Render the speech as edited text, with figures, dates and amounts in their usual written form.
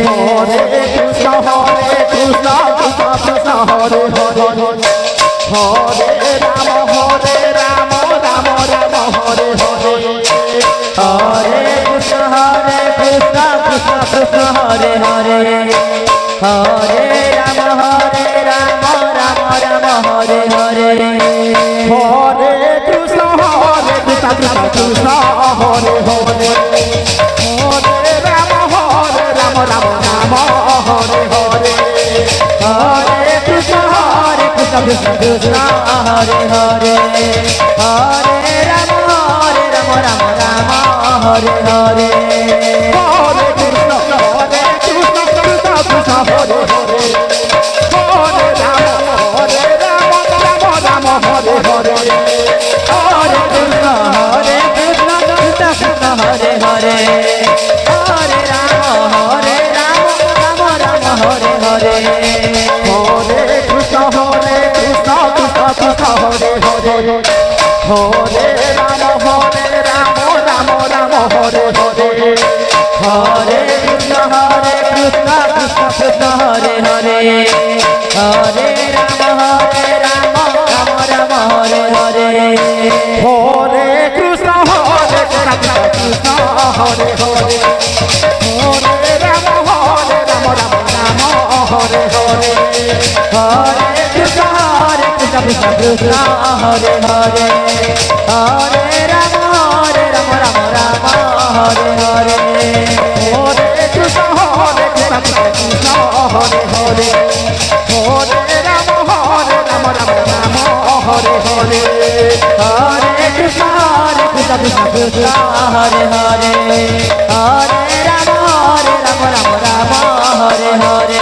Hare Krishna Krishna Krishna Hare Hare Hare Ram Ram Ram Hare Hare Hare Krishna Krishna Krishna Hare Hare Hare Ram Ram Ram Hare Hare Hare Krishna Krishna Krishna Hare Hare Hare Ram Ram Ram Hare Hare Hare Krishna Krishna Krishna Hare Hare Hare Ram Ram Ram Hare Hare Hare Krishna Krishna Krishna Hare Hare Hare Ram Ram Hare Hare Hare Krishna Krishna Krishna Hare Hare Hare Ram Ram Ram Hare Hare Hare Krishna Krishna Krishna Hare Hare Hare Ram Ram Ram Hare Hare Hare Krishna Krishna Krishna Hare Hare Hare Ram Ram Ram Hare Hare Hare Krishna Krishna Hare Hare Hare Ram Ram Ram Hare Hare Hare Krishna Krishna Krishna Hare Hare Hare Ram Ram Ram Hare Hare Hare Krishna Krishna Hare Hare Hare Ram Ram Ram Hare Hare Hare Krishna Krishna Hare Hare Hare Ram Ram Ram Hare Hare